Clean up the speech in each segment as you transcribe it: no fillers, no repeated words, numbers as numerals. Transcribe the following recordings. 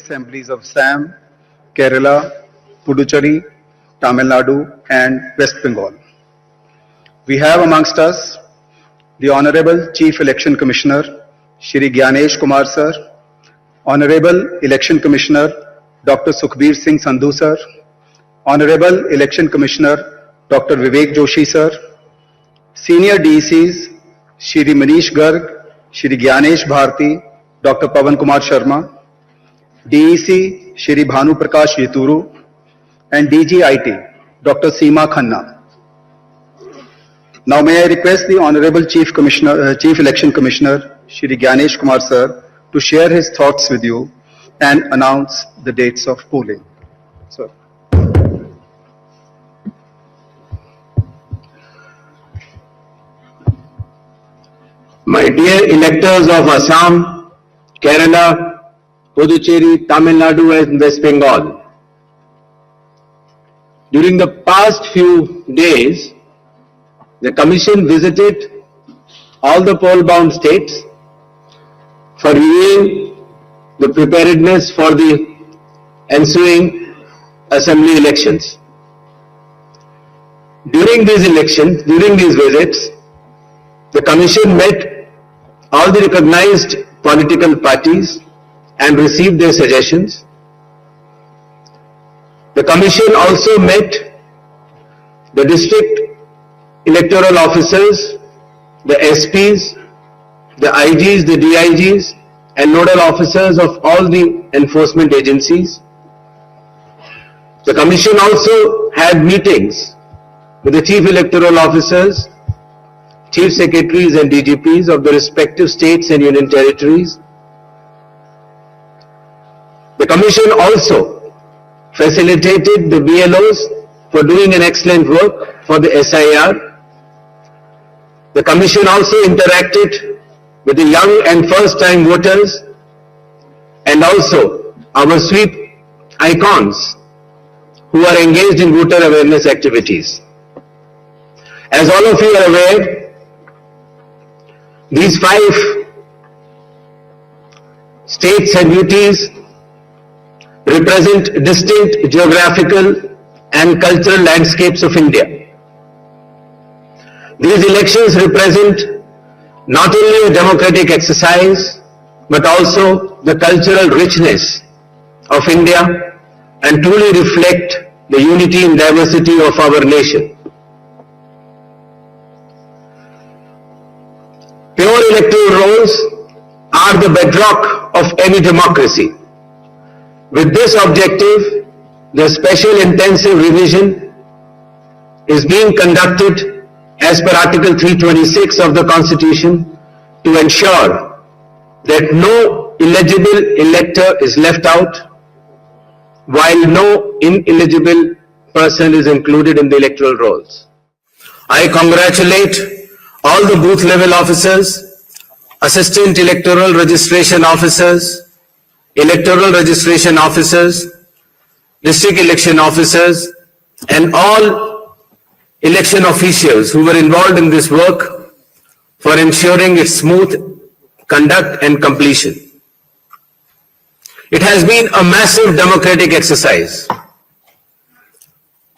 assemblies of Assam, Kerala, Puducherry, Tamil Nadu, and West Bengal. We have amongst us the Honorable Chief Election Commissioner, Shri Gyanesh Kumar Sir, Honorable Election Commissioner, Dr. Sukhbir Singh Sandhu Sir, Honorable Election Commissioner, Dr. Vivek Joshi Sir, Senior DECs, Shri Manish Garg, Shri Gyanesh Bharti, Dr. Pawan Kumar Sharma, DEC, Shri Bhanu Prakash Yaturu, and DGIT, Dr. Seema Khanna. Now may I request the Honorable Chief Election Commissioner, Shri Gyanesh Kumar Sir, to share his thoughts with you and announce the dates of polling. Sir. My dear electors of Assam, Kerala, Puducherry, Tamil Nadu and West Bengal, during the past few days, the Commission visited all the poll-bound states for reviewing the preparedness for the ensuing assembly elections. During these visits, the Commission met all the recognized political parties and received their suggestions. The Commission also met the district electoral officers, the SPs, the IGs, the DIGs, and nodal officers of all the enforcement agencies. The Commission also had meetings with the Chief Electoral Officers, Chief Secretaries and DGPs of the respective states and union territories. The Commission also facilitated the BLOs for doing an excellent work for the SIR. The Commission also interacted with the young and first-time voters and also our sweep icons who are engaged in voter awareness activities. As all of you are aware, these 5 states and UTs represent distinct geographical and cultural landscapes of India. These elections represent not only a democratic exercise, but also the cultural richness of India and truly reflect the unity and diversity of our nation. Pure electoral rolls are the bedrock of any democracy. With this objective, the special intensive revision is being conducted as per Article 326 of the Constitution to ensure that no eligible elector is left out, while no ineligible person is included in the electoral rolls. I congratulate all the booth level officers, assistant electoral registration officers, electoral registration officers, district election officers, and all election officials who were involved in this work for ensuring its smooth conduct and completion. It has been a massive democratic exercise.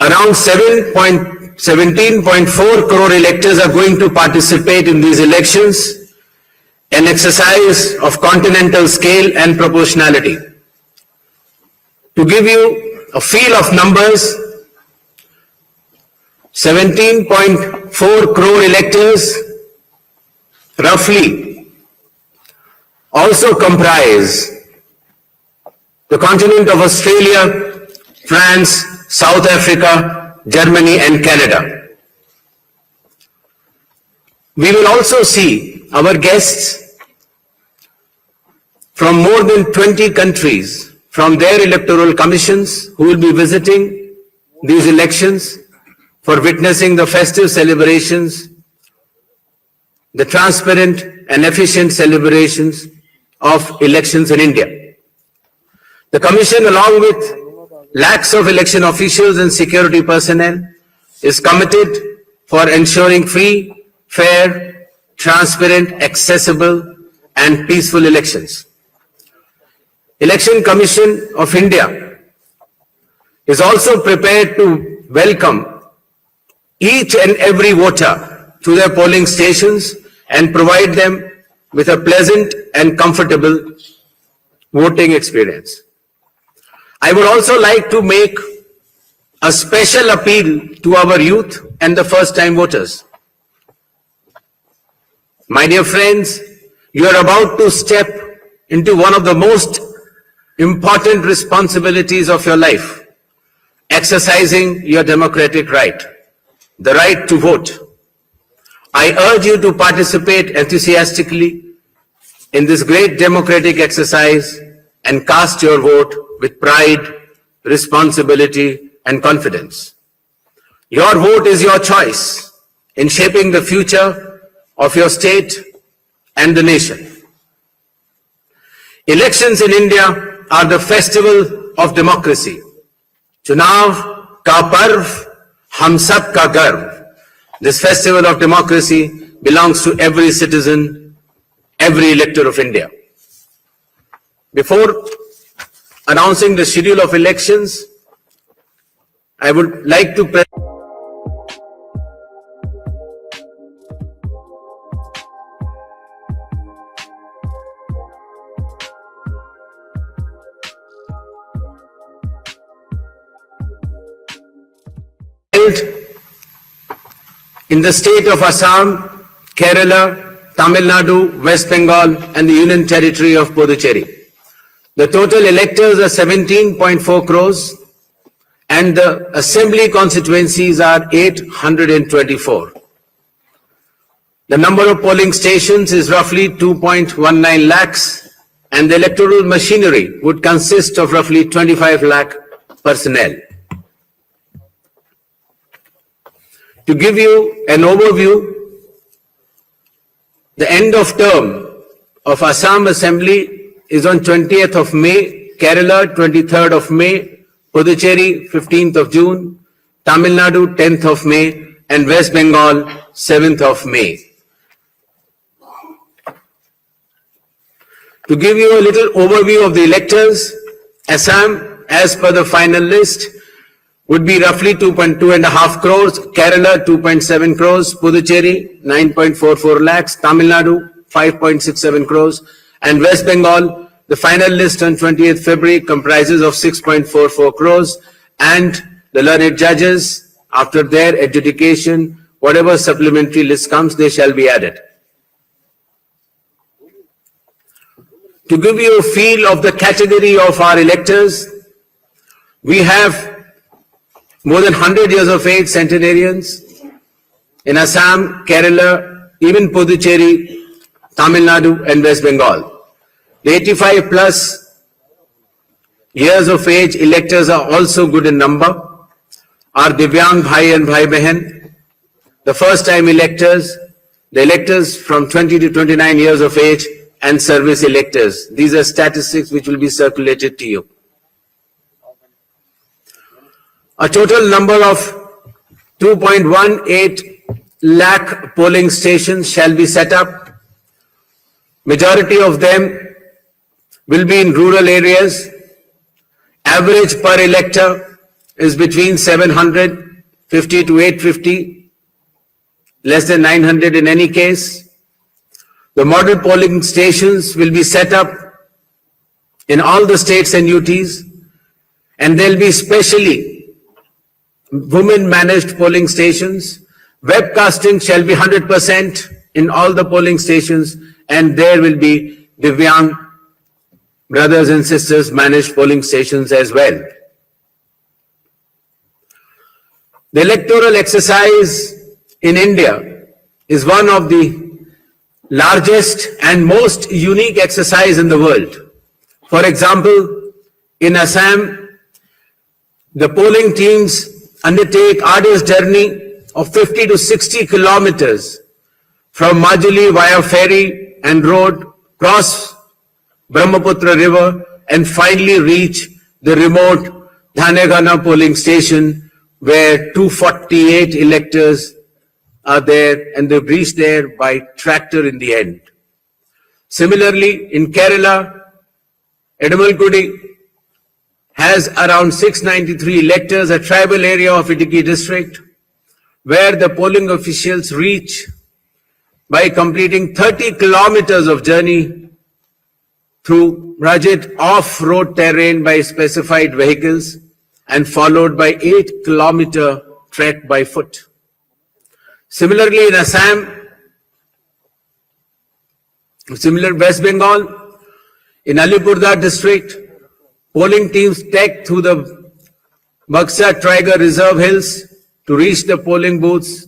Around 17.4 crore electors are going to participate in these elections, an exercise of continental scale and proportionality. To give you a feel of numbers, 17.4 crore electors roughly also comprise the continent of Australia, France, South Africa, Germany and Canada. We will also see our guests from more than 20 countries from their electoral commissions who will be visiting these elections for witnessing the festive celebrations, the transparent and efficient celebrations of elections in India. The Commission, along with lakhs of election officials and security personnel, is committed for ensuring free, fair, transparent, accessible and peaceful elections. Election Commission of India is also prepared to welcome each and every voter to their polling stations and provide them with a pleasant and comfortable voting experience. I would also like to make a special appeal to our youth and the first-time voters. My dear friends, you are about to step into one of the most important responsibilities of your life, exercising your democratic right, the right to vote. I urge you to participate enthusiastically in this great democratic exercise and cast your vote with pride, responsibility, and confidence. Your vote is your choice in shaping the future of your state and the nation. Elections in India are the festival of democracy. Chunav ka parv, hum sab ka garv. This festival of democracy belongs to every citizen, every elector of India. Before announcing the schedule of elections, I would like to in the state of Assam, Kerala, Tamil Nadu, West Bengal, and the Union Territory of Puducherry. The total electors are 17.4 crores and the assembly constituencies are 824. The number of polling stations is roughly 2.19 lakhs and the electoral machinery would consist of roughly 25 lakh personnel. To give you an overview, the end of term of Assam Assembly is on 20th of May, Kerala 23rd of May, Puducherry 15th of June, Tamil Nadu 10th of May, and West Bengal 7th of May. To give you a little overview of the electors, Assam, as per the final list, would be roughly 2.5 crores, Kerala 2.7 crores, Puducherry 9.44 lakhs, Tamil Nadu 5.67 crores, and West Bengal, the final list on 20th February comprises of 6.44 crores, and the learned judges, after their adjudication, whatever supplementary list comes, they shall be added. To give you a feel of the category of our electors, we have more than 100 years of age centenarians in Assam, Kerala, even Puducherry, Tamil Nadu and West Bengal. The 85 plus years of age electors are also good in number. Our Divyang Bhai and Bhai Behan, the first time electors, the electors from 20 to 29 years of age and service electors. These are statistics which will be circulated to you. A total number of 2.18 lakh polling stations shall be set up. Majority of them will be in rural areas. Average per elector is between 750 to 850, less than 900 in any case. The model polling stations will be set up in all the states and UTs, and there will be specially women-managed polling stations. Webcasting shall be 100% in all the polling stations, and there will be Divyang brothers and sisters managed polling stations as well. The electoral exercise in India is one of the largest and most unique exercise in the world. For example, in Assam, the polling teams undertake arduous journey of 50 to 60 kilometers from Majuli via ferry and road, cross Brahmaputra river and finally reach the remote Dhanegana polling station where 248 electors are there and they've reached there by tractor in the end. Similarly, in Kerala, Edamalkudi has around 693 electors, a tribal area of Idukki district, where the polling officials reach by completing 30 kilometers of journey through rugged off-road terrain by specified vehicles and followed by 8-kilometer trek by foot. Similarly, in Assam, West Bengal, in Alipurduar district, polling teams trekked through the Buxa Tiger Reserve Hills to reach the polling booths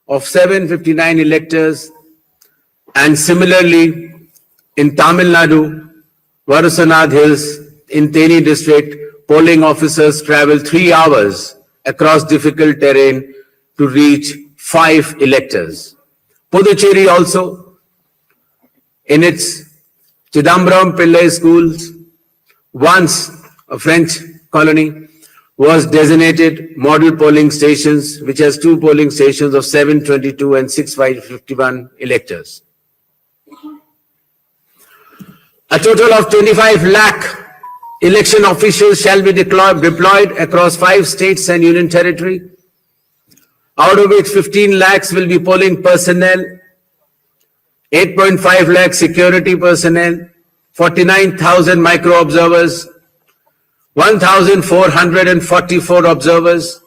of 759 electors, and similarly in Tamil Nadu, Varusanad Hills in Theni district, polling officers traveled 3 hours across difficult terrain to reach 5 electors. Puducherry also, in its Chidambaram Pillai schools, once a French colony, was designated model polling stations, which has 2 polling stations of 722 and 651 electors. A total of 25 lakh election officials shall be deployed across 5 states and union territory, out of which 15 lakhs will be polling personnel, 8.5 lakh security personnel, 49,000 micro observers, 1,444 observers,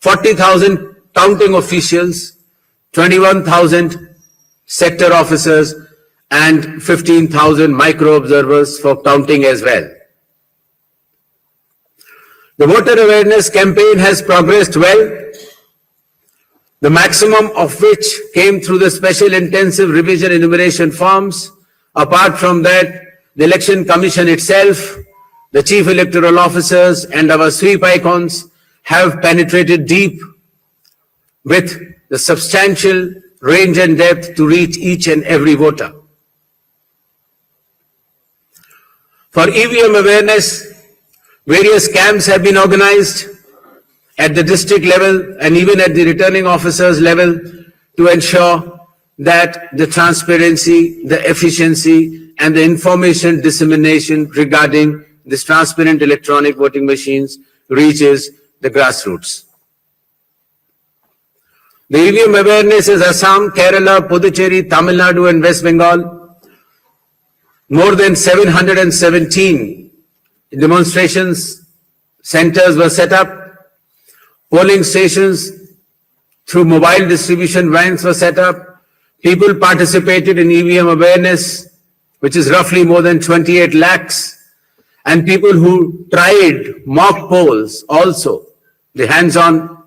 40,000 counting officials, 21,000 sector officers, and 15,000 micro observers for counting as well. The voter awareness campaign has progressed well, the maximum of which came through the special intensive revision enumeration forms. Apart from that, the Election Commission itself, the Chief Electoral Officers and our sweep icons have penetrated deep with the substantial range and depth to reach each and every voter. For EVM awareness, various camps have been organized at the district level and even at the returning officers level to ensure that the transparency, the efficiency, and the information dissemination regarding this transparent electronic voting machines reaches the grassroots. The EVM awareness is Assam, Kerala, Puducherry, Tamil Nadu, and West Bengal. More than 717 demonstrations centers were set up. Polling stations through mobile distribution vans were set up. People participated in EVM awareness, which is roughly more than 28 lakhs. And people who tried mock polls also, the hands-on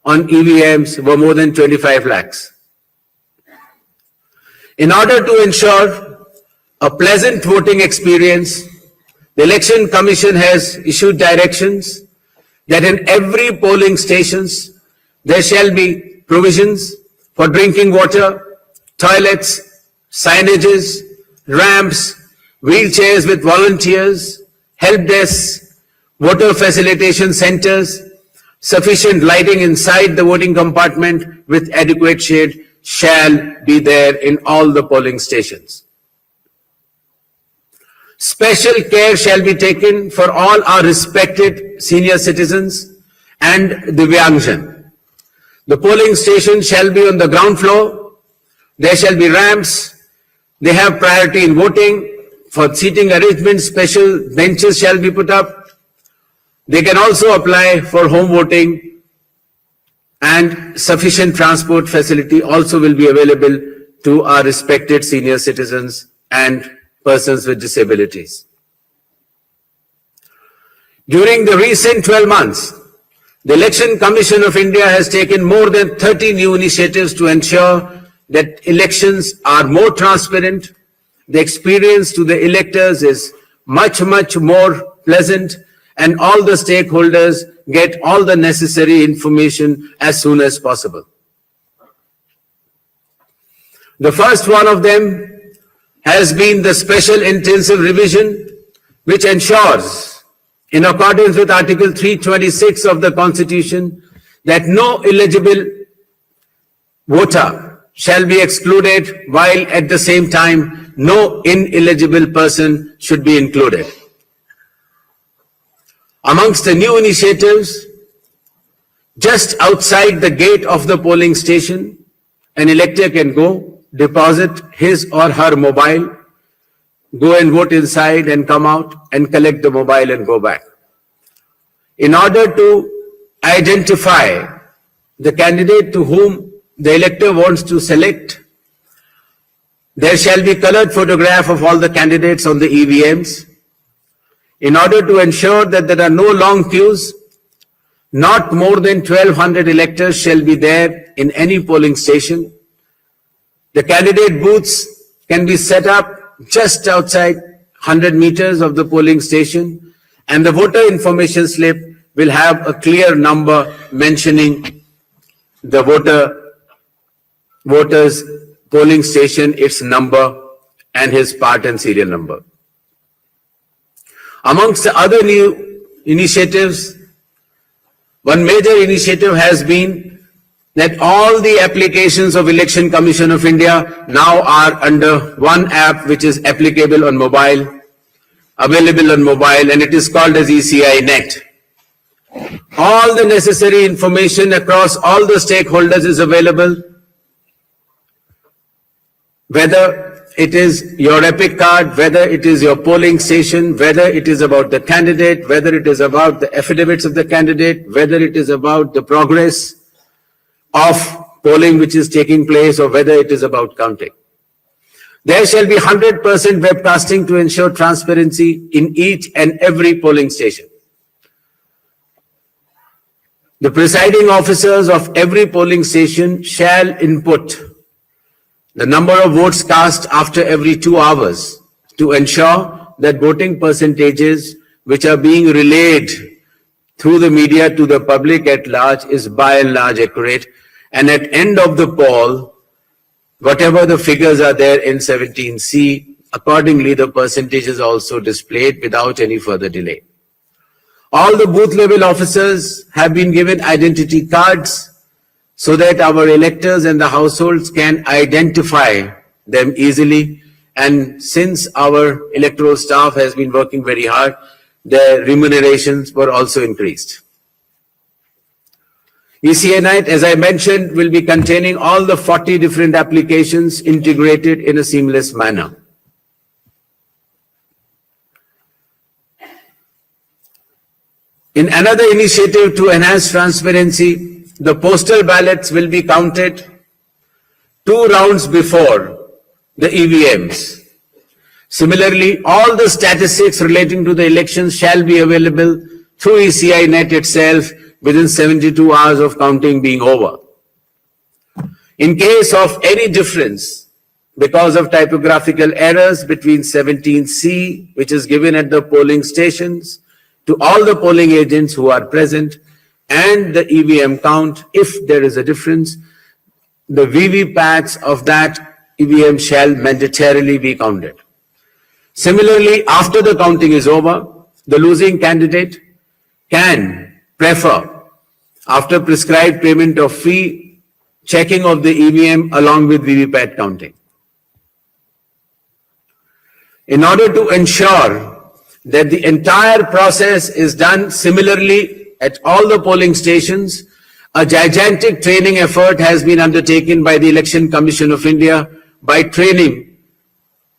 on EVMs were more than 25 lakhs. In order to ensure a pleasant voting experience, the Election Commission has issued directions that in every polling stations there shall be provisions for drinking water, toilets, signages, ramps, wheelchairs with volunteers, help desks, voter facilitation centers, sufficient lighting inside the voting compartment with adequate shade shall be there in all the polling stations. Special care shall be taken for all our respected senior citizens and Divyangjan. The polling station shall be on the ground floor. There shall be ramps. They have priority in voting. For seating arrangements, special benches shall be put up. They can also apply for home voting, and sufficient transport facility also will be available to our respected senior citizens and persons with disabilities. During the recent 12 months, the Election Commission of India has taken more than 30 new initiatives to ensure that elections are more transparent. The experience to the electors is much more pleasant, and all the stakeholders get all the necessary information as soon as possible. The first one of them has been the special intensive revision, which ensures, in accordance with Article 326 of the Constitution, that no eligible voter shall be excluded, while at the same time no ineligible person should be included. Amongst the new initiatives, just outside the gate of the polling station, an elector can go, deposit his or her mobile, go and vote inside and come out and collect the mobile and go back. In order to identify the candidate to whom the elector wants to select, there shall be colored photograph of all the candidates on the EVMs. In order to ensure that there are no long queues, not more than 1,200 electors shall be there in any polling station. The candidate booths can be set up just outside 100 meters of the polling station, and the voter information slip will have a clear number mentioning the voter's polling station, its number, and his part and serial number. Amongst the other new initiatives, one major initiative has been that all the applications of Election Commission of India now are under one app which is applicable on mobile, available on mobile, and it is called as ECI Net. All the necessary information across all the stakeholders is available, whether it is your epic card, whether it is your polling station, whether it is about the candidate, whether it is about the affidavits of the candidate, whether it is about the progress of polling which is taking place, or whether it is about counting. There shall be 100% webcasting to ensure transparency in each and every polling station. The presiding officers of every polling station shall input the number of votes cast after every 2 hours to ensure that voting percentages which are being relayed through the media to the public at large is by and large accurate. And at end of the poll, whatever the figures are there in 17C, accordingly the percentage is also displayed without any further delay. All the booth level officers have been given identity cards so that our electors and the households can identify them easily. And since our electoral staff has been working very hard, their remunerations were also increased. ECI Net, as I mentioned, will be containing all the 40 different applications integrated in a seamless manner. In another initiative to enhance transparency, the postal ballots will be counted 2 rounds before the EVMs. Similarly, all the statistics relating to the elections shall be available through ECI Net itself within 72 hours of counting being over. In case of any difference because of typographical errors between 17C, which is given at the polling stations, to all the polling agents who are present, and the EVM count, if there is a difference, the VVPATs of that EVM shall mandatorily be counted. Similarly, after the counting is over, the losing candidate can prefer, after prescribed payment of fee, checking of the EVM along with VVPAT counting. In order to ensure that the entire process is done similarly at all the polling stations, a gigantic training effort has been undertaken by the Election Commission of India by training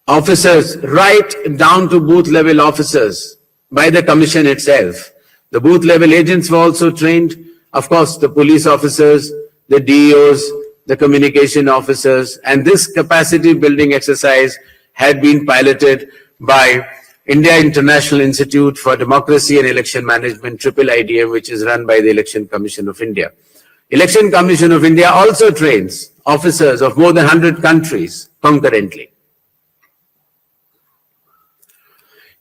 officers right down to booth level officers by the Commission itself. The booth level agents were also trained, of course, the police officers, the DEOs, the communication officers, and this capacity building exercise had been piloted by India International Institute for Democracy and Election Management, IIIDM, which is run by the Election Commission of India. Election Commission of India also trains officers of more than 100 countries concurrently.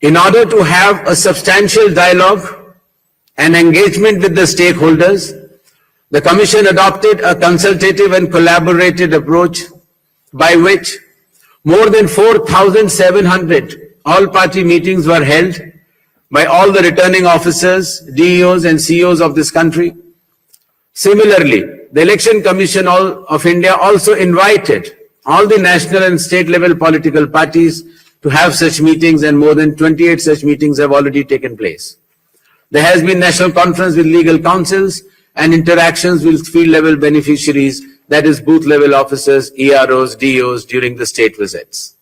In order to have a substantial dialogue and engagement with the stakeholders, the Commission adopted a consultative and collaborative approach by which more than 4,700 all-party meetings were held by all the returning officers, DEOs and CEOs of this country. Similarly, the Election Commission of India also invited all the national and state level political parties to have such meetings, and more than 28 such meetings have already taken place. There has been national conference with legal councils and interactions with field level beneficiaries, that is booth level officers, EROs, DOs during the state visits.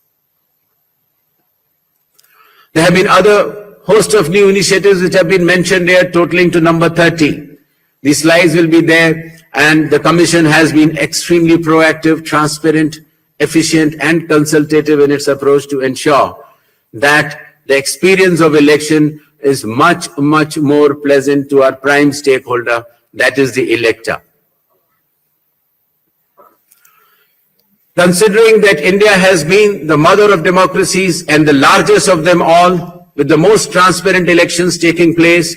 There have been other host of new initiatives which have been mentioned here, totaling to number 30. These slides will be there, and the Commission has been extremely proactive, transparent, efficient and consultative in its approach to ensure that the experience of election is much, much more pleasant to our prime stakeholder, that is the elector. Considering that India has been the mother of democracies and the largest of them all, with the most transparent elections taking place,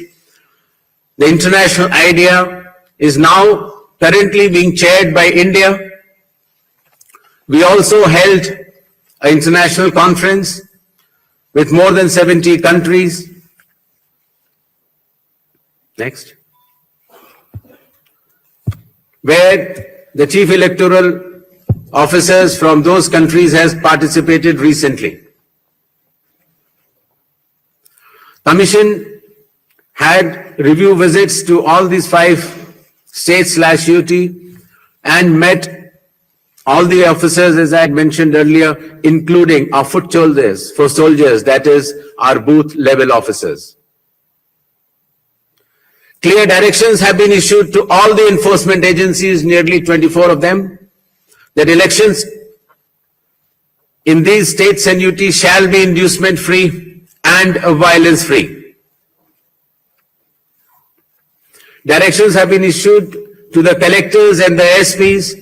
the international idea is now currently being chaired by India. We also held an international conference with more than 70 countries. Next. Where the chief electoral officers from those countries has participated recently. Commission had review visits to all these 5 states/UT and met all the officers, as I had mentioned earlier, including our foot soldiers, that is our booth level officers. Clear directions have been issued to all the enforcement agencies, nearly 24 of them, that elections in these states and UT shall be inducement free and violence free. Directions have been issued to the collectors and the SPs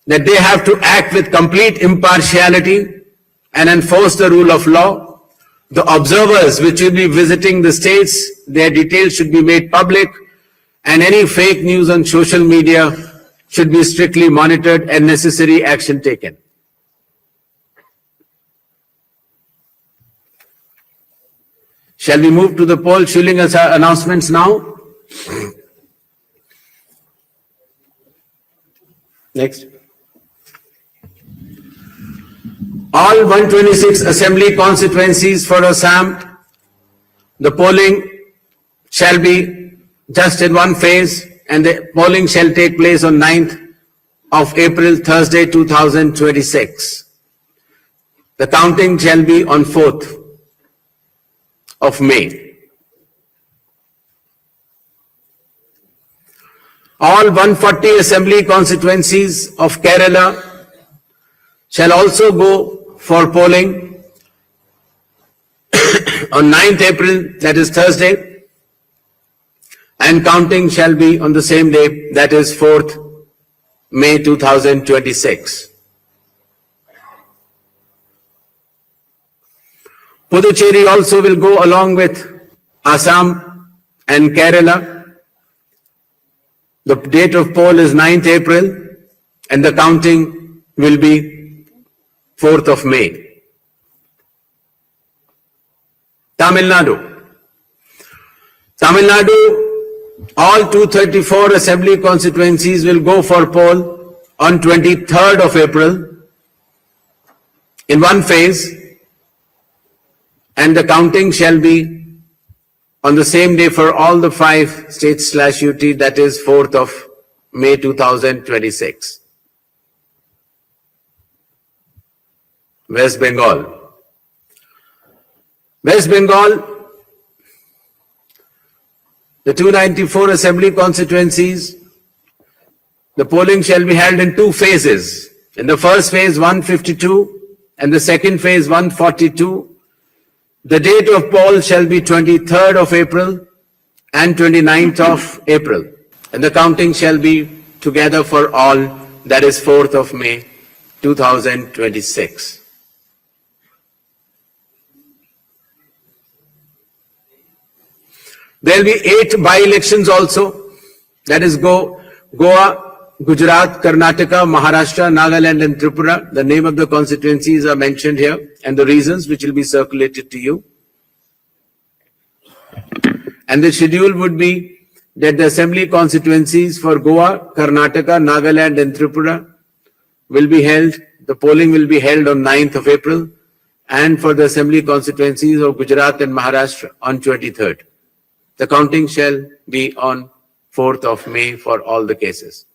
that they have to act with complete impartiality and enforce the rule of law. The observers which will be visiting the states, their details should be made public, and any fake news on social media should be strictly monitored and necessary action taken. Shall we move to the poll shilling announcements now? Next. All 126 assembly constituencies for Assam, the polling shall be just in one phase, and the polling shall take place on 9th of April, Thursday, 2026. The counting shall be on 4th of May. All 140 assembly constituencies of Kerala shall also go for polling on 9th April, that is Thursday, and counting shall be on the same day, that is 4th May 2026. Puducherry also will go along with Assam and Kerala. The date of poll is 9th April and the counting will be 4th of May. Tamil Nadu. Tamil Nadu, all 234 assembly constituencies will go for poll on 23rd of April in one phase, and the counting shall be on the same day for all the 5 states/UT, that is 4th of May 2026. West Bengal. West Bengal, the 294 assembly constituencies, the polling shall be held in 2 phases. In the first phase, 152, and the second phase, 142. The date of poll shall be 23rd of April and 29th of April. And the counting shall be together for all, that is 4th of May 2026. There will be 8 by-elections also, that is Goa, Gujarat, Karnataka, Maharashtra, Nagaland and Tripura. The name of the constituencies are mentioned here and the reasons which will be circulated to you. And the schedule would be that the assembly constituencies for Goa, Karnataka, Nagaland and Tripura will be held, the polling will be held on 9th of April, and for the assembly constituencies of Gujarat and Maharashtra on 23rd. The counting shall be on 4th of May for all the cases.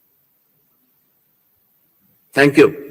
Thank you.